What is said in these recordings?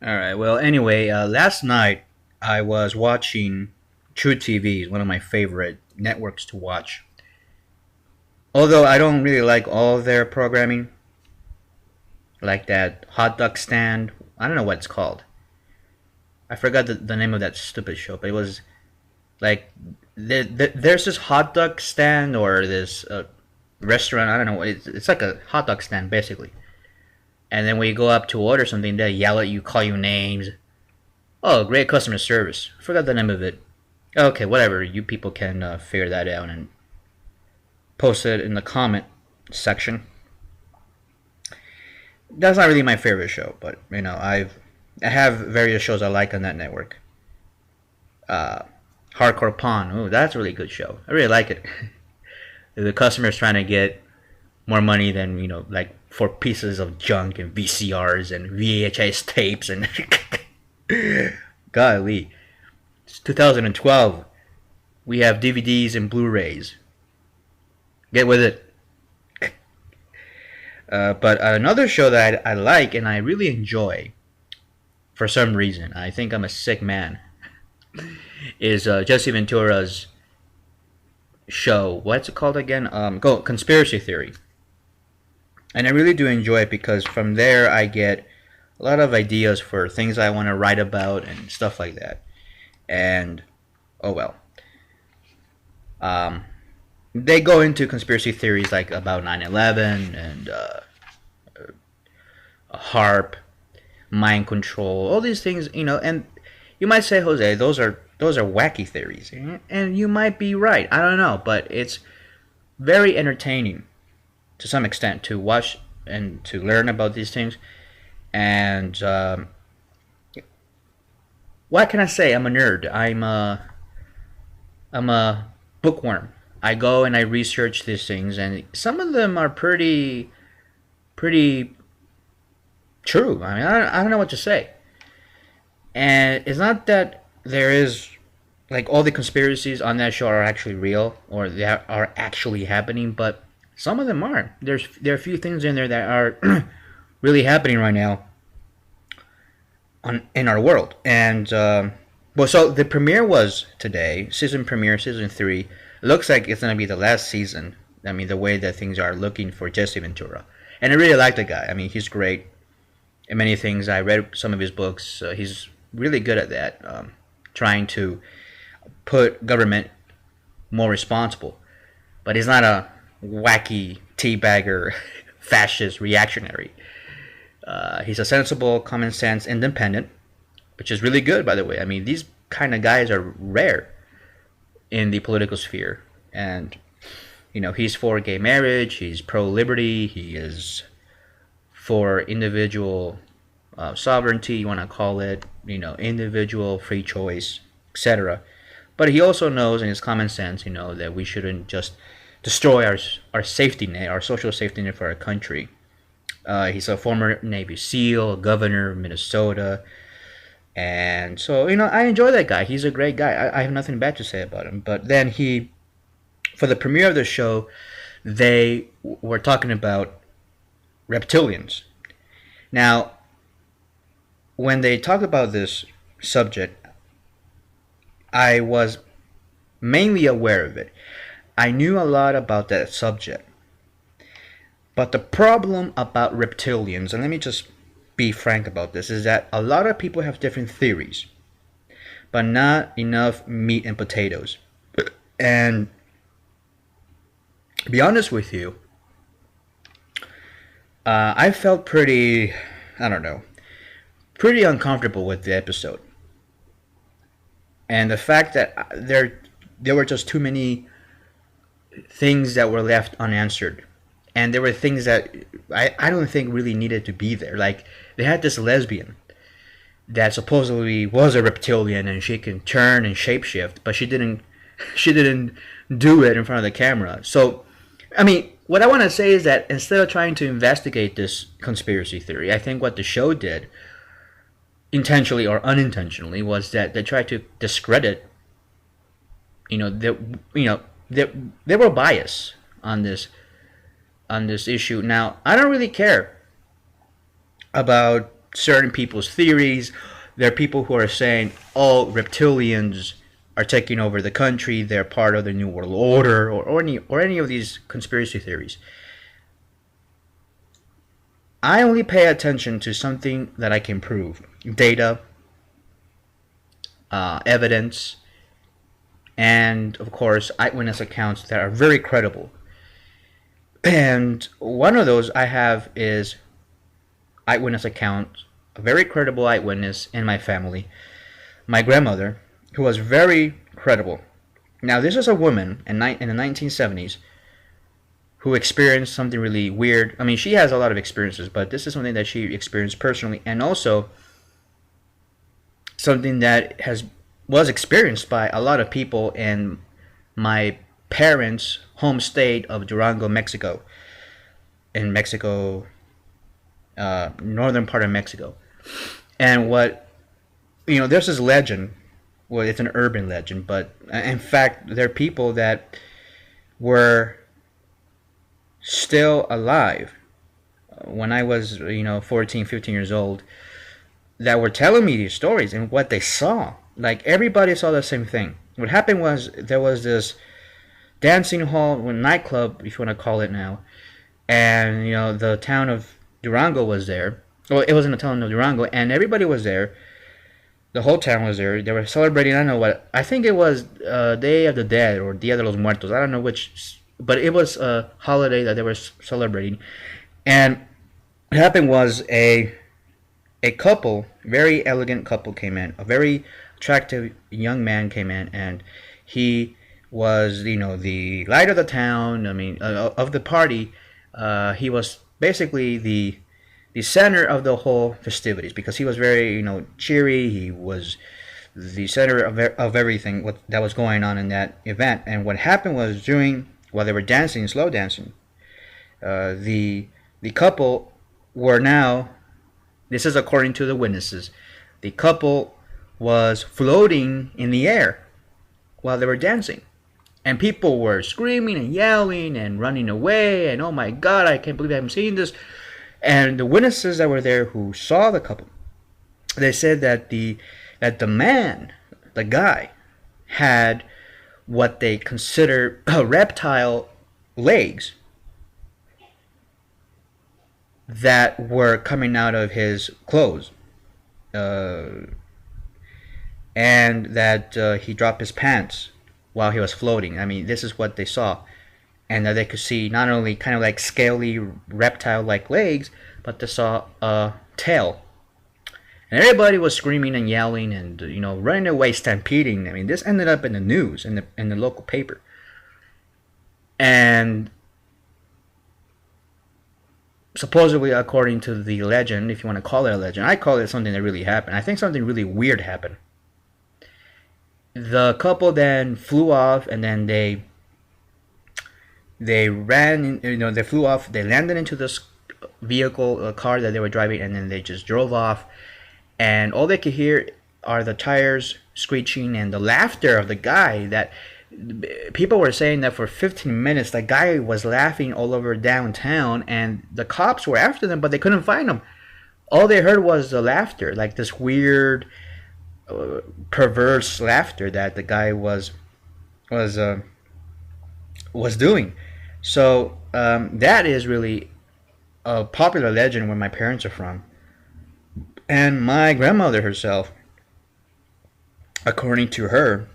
All right. Well, anyway, last night I was watching True TV, one of my favorite networks to watch. Although I don't really like all of their programming, like that hot dog stand. I don't know what it's called. I forgot the name of that stupid show, but it was like there's this hot dog stand or this restaurant. I don't know. It's like a hot dog stand basically. And then when you go up to order something, they yell at you, call you names. Oh, great customer service. I forgot the name of it. Okay, whatever. You people can figure that out and post it in the comment section. That's not really my favorite show, but I have various shows I like on that network. Uh, Hardcore Pawn. Ooh, that's a really good show. I really like it. The customer's trying to get more money than like for pieces of junk and VCRs and VHS tapes and golly, it's 2012. We have DVDs and Blu-rays. Get with it. But another show that I like and I really enjoy for some reason, I think I'm a sick man, is Jesse Ventura's show. What's it called again? Go Conspiracy Theory. And I really do enjoy it because from there I get a lot of ideas for things I want to write about and stuff like that. And oh well, um, they go into conspiracy theories like about 9/11 and HARP, mind control, all these things, and you might say, Jose, those are wacky theories, and you might be right. I don't know, but it's very entertaining to some extent to watch and to learn about these things. And what can I say? I'm a nerd. I'm a bookworm. I go and I research these things, and some of them are pretty true. I mean, I don't know what to say. And it's not that there is like all the conspiracies on that show are actually real or they are actually happening, but some of them are. There are a few things in there that are really happening right now in our world. And well, so the premiere was today, season premiere, season three. It looks like it's gonna be the last season. I mean, the way that things are looking for Jesse Ventura, and I really like the guy. I mean, he's great in many things. I read some of his books. He's really good at that, trying to put government more responsible. But he's not a wacky teabagger, fascist reactionary. He's a sensible, common sense, independent, which is really good, by the way. I mean, these kind of guys are rare in the political sphere. And, he's for gay marriage, he's pro liberty, he is for individual sovereignty, you want to call it, individual free choice, etc. But he also knows in his common sense, that we shouldn't just destroy our safety net, our social safety net for our country. He's a former Navy SEAL, governor of Minnesota, and so I enjoy that guy. He's a great guy. I have nothing bad to say about him. But then for the premiere of the show, they were talking about reptilians. Now, when they talked about this subject, I was mainly aware of it. I knew a lot about that subject. But the problem about reptilians, and let me just be frank about this, is that a lot of people have different theories, but not enough meat and potatoes. And to be honest with you, I felt I don't know, pretty uncomfortable with the episode. And the fact that there were just too many things that were left unanswered. And there were things that I don't think really needed to be there. Like, they had this lesbian that supposedly was a reptilian and she can turn and shapeshift, but she didn't do it in front of the camera. So, I mean, what I want to say is that instead of trying to investigate this conspiracy theory, I think what the show did, intentionally or unintentionally, was that they tried to discredit, that they were biased on this issue. Now, I don't really care about certain people's theories. There are people who are saying, "Oh, reptilians are taking over the country. They're part of the New World Order," or any of these conspiracy theories. I only pay attention to something that I can prove: data, evidence, and of course, eyewitness accounts that are very credible. And one of those I have is eyewitness account, a very credible eyewitness in my family, my grandmother, who was very credible. Now, this is a woman in the 1970s who experienced something really weird. I mean, she has a lot of experiences, but this is something that she experienced personally, and also something that was experienced by a lot of people in my parents' home state of Durango, Mexico. In Mexico, northern part of Mexico. And there's this legend. Well, it's an urban legend, but in fact, there are people that were still alive when I was, 14, 15 years old, that were telling me these stories and what they saw. Like, everybody saw the same thing. What happened was there was this dancing hall, nightclub, if you want to call it now, and the town of Durango was there. Well, it was in the town of Durango, and everybody was there. The whole town was there. They were celebrating. I don't know what. I think it was Day of the Dead or Dia de los Muertos. I don't know which, but it was a holiday that they were celebrating. And what happened was a couple, very elegant couple, came in. A very attractive young man came in, and he was, the light of the town. I mean, of the party. He was basically the center of the whole festivities, because he was very, cheery. He was the center of everything that was going on in that event. And what happened was, while they were dancing, slow dancing, the couple were now, this is according to the witnesses, the couple was floating in the air while they were dancing. And people were screaming and yelling and running away, and oh my God, I can't believe I haven't seen this. And the witnesses that were there who saw the couple, they said that the man, the guy, had what they consider reptile legs that were coming out of his clothes, and that he dropped his pants while he was floating. I mean, this is what they saw. And that they could see not only kind of like scaly reptile-like legs, but they saw a tail. And everybody was screaming and yelling and, running away, stampeding. I mean, this ended up in the news, in the local paper. And supposedly, according to the legend, if you want to call it a legend, I call it something that really happened. I think something really weird happened. The couple then flew off, and then they ran, they flew off, they landed into this vehicle, a car that they were driving, and then they just drove off. And all they could hear are the tires screeching and the laughter of the guy. That people were saying that for 15 minutes, the guy was laughing all over downtown, and the cops were after them, but they couldn't find him. All they heard was the laughter, like this weird, perverse laughter that the guy was doing. So that is really a popular legend where my parents are from. And my grandmother herself, according to her,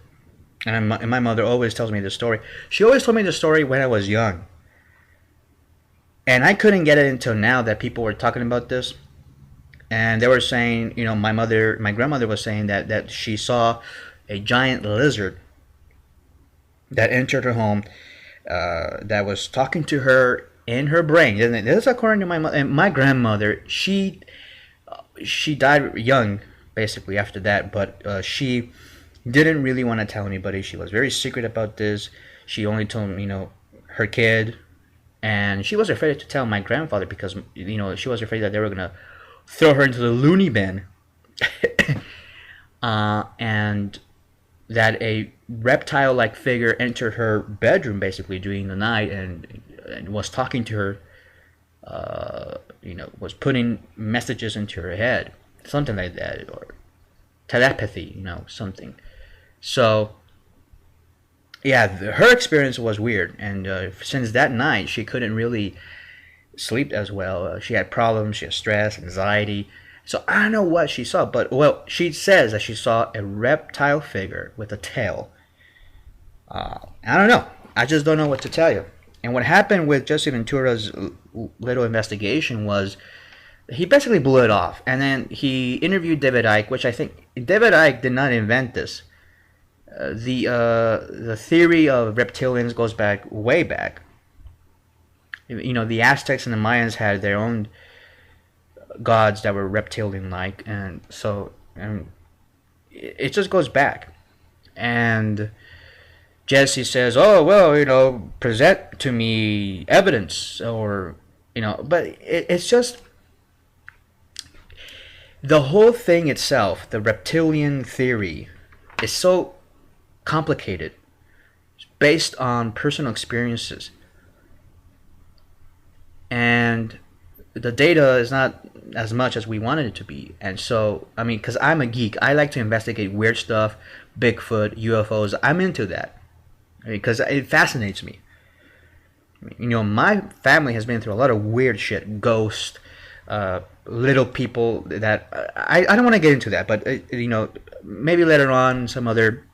and my mother always tells me this story. She always told me this story when I was young. And I couldn't get it until now that people were talking about this. And they were saying, my grandmother was saying that she saw a giant lizard that entered her home, that was talking to her in her brain. This is according to my mother. And my grandmother, she died young, basically, after that. But she didn't really want to tell anybody. She was very secret about this. She only told, her kid. And she was afraid to tell my grandfather because, she was afraid that they were going to throw her into the loony bin. And that a reptile-like figure entered her bedroom basically during the night and was talking to her was putting messages into her head, something like that, or telepathy, something. So yeah, her experience was weird, and since that night, she couldn't really sleep as well. She had problems, she had stress, anxiety. So I don't know what she saw, but well, she says that she saw a reptile figure with a tail. I don't know. I just don't know what to tell you. And what happened with Jesse Ventura's little investigation was he basically blew it off, and then he interviewed David Icke, which I think David Icke did not invent this. The theory of reptilians goes back way back. The Aztecs and the Mayans had their own gods that were reptilian-like, and it just goes back. And Jesse says, "Oh well, present to me evidence," or but it's just the whole thing itself. The reptilian theory is so complicated. It's based on personal experiences, and the data is not as much as we wanted it to be. And so, because I'm a geek, I like to investigate weird stuff, Bigfoot, UFOs. I'm into that because it fascinates me. My family has been through a lot of weird shit, ghosts, little people that I don't want to get into that, but maybe later on some other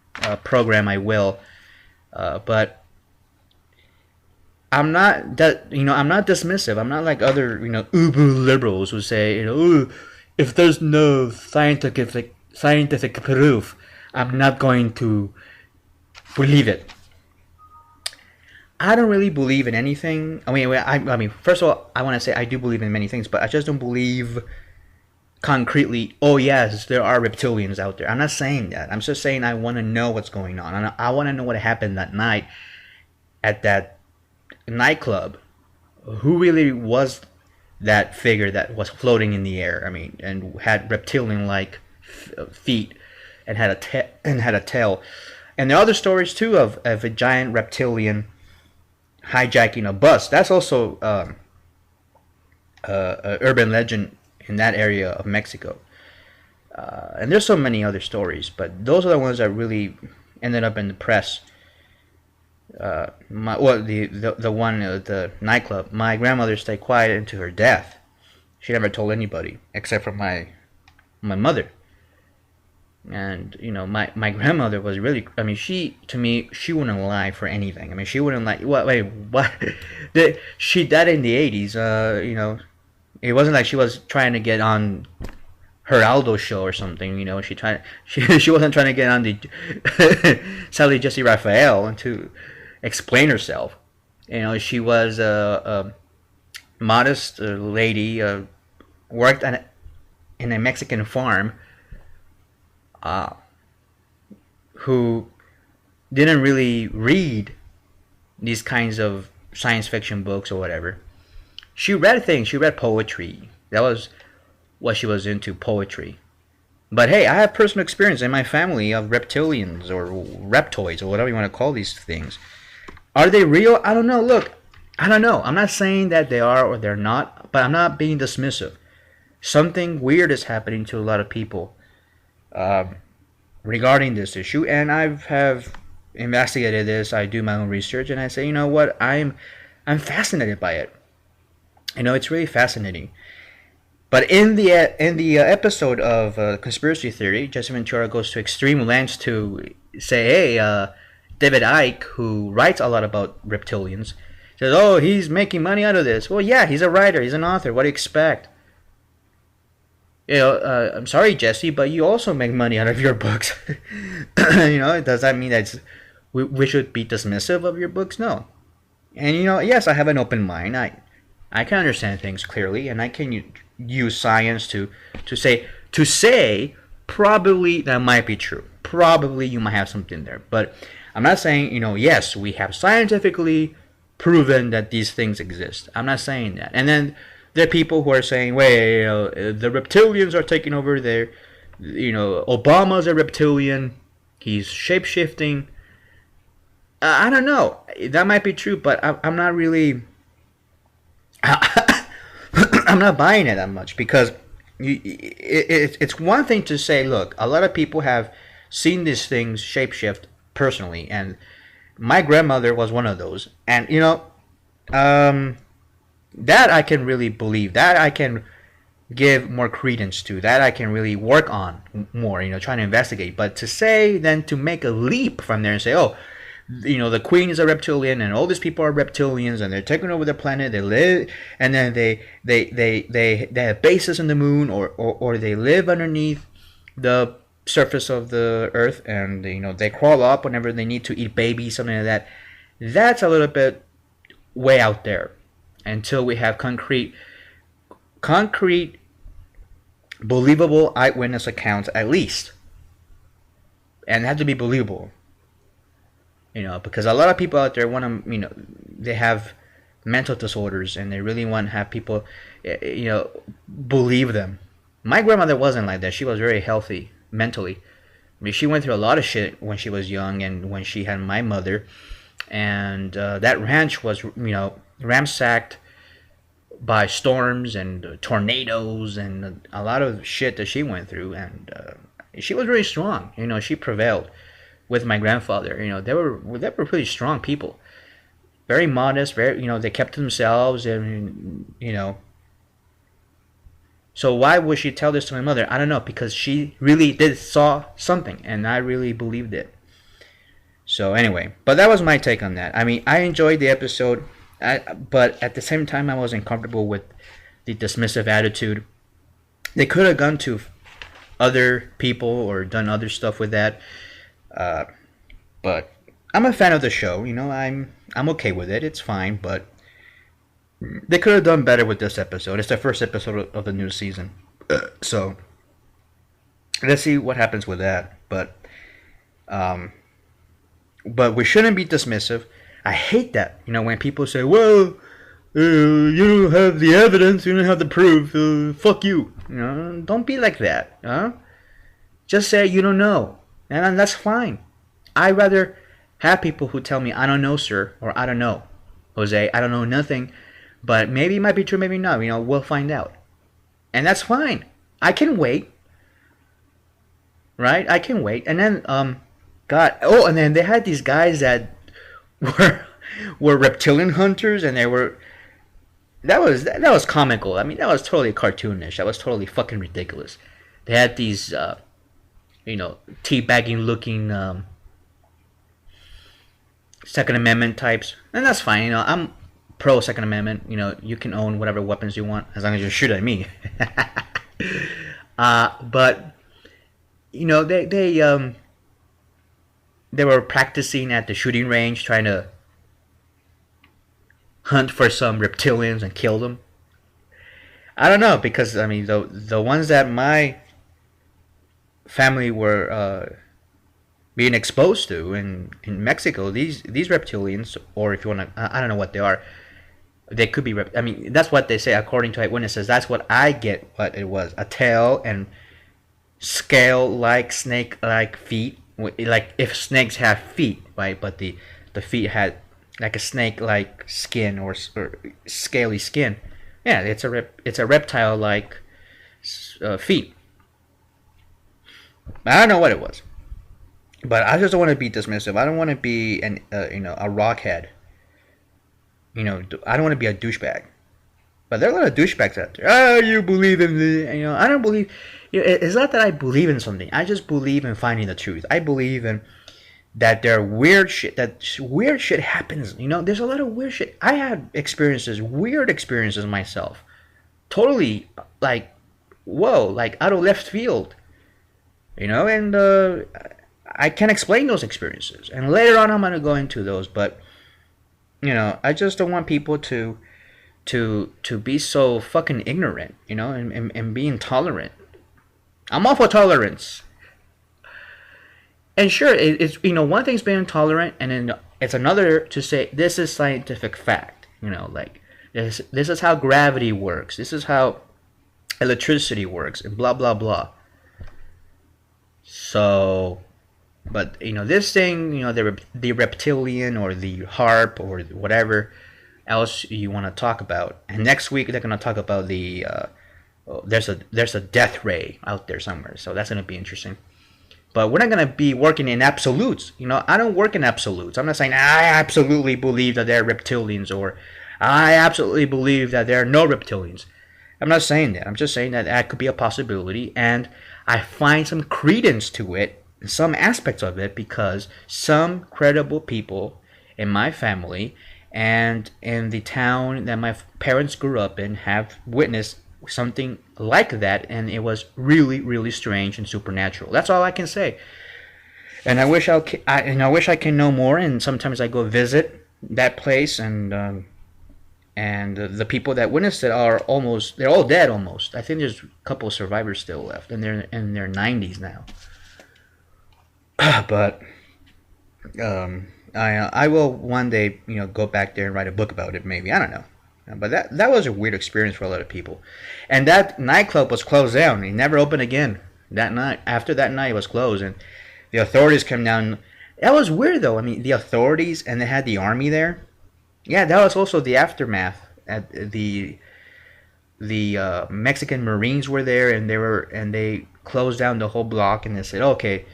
program I will. But I'm not I'm not dismissive. I'm not like other uber liberals who say if there's no scientific proof, I'm not going to believe it. I don't really believe in anything. I mean, first of all, I want to say I do believe in many things, but I just don't believe concretely. Oh yes, there are reptilians out there. I'm not saying that. I'm just saying I want to know what's going on, and I want to know what happened that night at that nightclub. Who really was that figure that was floating in the air? And had reptilian-like feet and had a tail. And there are other stories too of a giant reptilian hijacking a bus. That's also a urban legend in that area of Mexico. And there's so many other stories, but those are the ones that really ended up in the press. The one at the nightclub. My grandmother stayed quiet into her death. She never told anybody except for my mother. And my grandmother was really. She wouldn't lie for anything. She wouldn't lie. What? She died in the 80s. It wasn't like she was trying to get on Geraldo show or something. She wasn't trying to get on the Sally Jesse Raphael to explain herself. She was a modest lady, worked in a Mexican farm, who didn't really read these kinds of science fiction books or whatever. She read things. She read poetry. That was what she was into, poetry. But hey, I have personal experience in my family of reptilians or reptoids or whatever you want to call these things. Are they real? I don't know. Look, I don't know. I'm not saying that they are or they're not, but I'm not being dismissive. Something weird is happening to a lot of people regarding this issue, and I have investigated this. I do my own research, and I say, you know what? I'm fascinated by it. It's really fascinating. But in the episode of Conspiracy Theory, Jesse Ventura goes to extreme lengths to say, hey, David Icke, who writes a lot about reptilians, says, oh, he's making money out of this. Well, yeah, he's a writer, he's an author. What do you expect? I'm sorry, Jesse, but you also make money out of your books. Does that mean that we should be dismissive of your books? No. And yes, I have an open mind. I can understand things clearly, and I can use science to say probably that might be true. Probably you might have something there, but I'm not saying yes, we have scientifically proven that these things exist. I'm not saying that. And then there are people who are saying, wait, the reptilians are taking over there. Obama's a reptilian. He's shape-shifting. I don't know. That might be true, but I'm not really... I'm not buying it that much because it's one thing to say, look, a lot of people have seen these things shapeshift personally, and my grandmother was one of those, and um, that I can really believe, that I can give more credence to, that I can really work on more, trying to investigate. But to say, then to make a leap from there and say, oh, the queen is a reptilian and all these people are reptilians and they're taking over the planet, they live, and then they have bases on the moon, or they live underneath the surface of the earth, and they crawl up whenever they need to eat babies, something like that. That's a little bit way out there until we have concrete believable eyewitness accounts, at least, and it had to be believable. Because a lot of people out there want to, they have mental disorders and they really want to have people, believe them. My grandmother wasn't like that. She was very healthy mentally. I mean, she went through a lot of shit when she was young and when she had my mother. And that ranch was, ransacked by storms and tornadoes and a lot of shit that she went through. And she was really strong. She prevailed with my grandfather. They were really strong people, very modest, very, they kept to themselves, and so why would she tell this to my mother? I don't know, because she really did saw something, and I really believed it. So anyway, but that was my take on that. I mean, I enjoyed the episode, but at the same time I wasn't comfortable with the dismissive attitude. They could have gone to other people or done other stuff with that. But I'm a fan of the show. I'm okay with it. It's fine, but they could have done better with this episode. It's the first episode of the new season, so let's see what happens with that. But we shouldn't be dismissive. I hate that. When people say, "Well, you don't have the evidence, you don't have the proof. Fuck you." Don't be like that. Just say you don't know. And that's fine. I'd rather have people who tell me, "I don't know, sir," or "I don't know, Jose, I don't know nothing, but maybe it might be true, maybe not. We'll find out." And that's fine. I can wait. Right? I can wait. And then, God, oh, and then they had these guys that were reptilian hunters, and that was comical. I mean, that was totally cartoonish. That was totally fucking ridiculous. They had these, teabagging looking Second Amendment types, and that's fine. I'm pro Second Amendment. You can own whatever weapons you want as long as you shoot at me. But they were practicing at the shooting range, trying to hunt for some reptilians and kill them. I don't know, because I mean the ones that my family were being exposed to in Mexico, these reptilians, or if you want to, I don't know what they are. They could be. I mean, that's what they say according to eyewitnesses. That's what I get. What it was: a tail and scale-like, snake-like feet. Like if snakes have feet, right? But the feet had like a snake-like skin or scaly skin. Yeah, it's a reptile-like feet. I don't know what it was, but I just don't want to be dismissive. I don't want to be a rockhead. I don't want to be a douchebag. But there are a lot of douchebags out there. Oh, you believe in the... I don't believe... It's not that I believe in something. I just believe in finding the truth. I believe in that there are weird shit... That weird shit happens. There's a lot of weird shit. I had weird experiences myself. Totally, like, whoa, like out of left field. And I can't explain those experiences. And later on I'm going to go into those. But, I just don't want people to be so fucking ignorant, and be intolerant. I'm all for tolerance. And sure, it's one thing's being intolerant, and then it's another to say this is scientific fact. Like this is how gravity works. This is how electricity works, and blah blah blah. So, but this thing, the reptilian or the harp or whatever. else you want to talk about. And next week they're going to talk about the there's a death ray out there somewhere, so that's going to be interesting. But we're not going to be working in absolutes. I don't work in absolutes. I'm not saying I absolutely believe that there are reptilians, or I absolutely believe that there are no reptilians. I'm not saying that. I'm just saying that that could be a possibility, and I find some credence to it, some aspects of it, because some credible people in my family and in the town that my parents grew up in have witnessed something like that, and it was really, really strange and supernatural. That's all I can say. And I wish I wish I can know more. And sometimes I go visit that place, and the people that witnessed it they're all dead almost. I think there's a couple of survivors still left, and they're in their 90s now. But I will one day go back there and write a book about it. Maybe, I don't know. But that was a weird experience for a lot of people. And that nightclub was closed down. It never opened again that night. After that night, it was closed. And the authorities came down. That was weird, though. I mean, the authorities, and they had the army there. Yeah, that was also the aftermath. At the Mexican Marines were there, and they closed down the whole block, and they said, okay,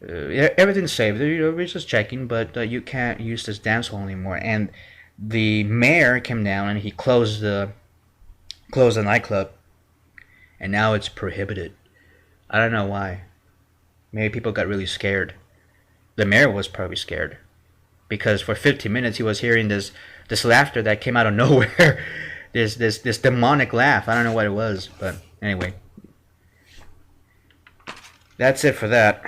everything's safe. We're just checking, but you can't use this dance hall anymore. And the mayor came down and he closed the nightclub, and now it's prohibited. I don't know why. Maybe people got really scared. The mayor was probably scared because for 15 minutes he was hearing this laughter that came out of nowhere. this demonic laugh. I don't know what it was, but anyway, that's it for that.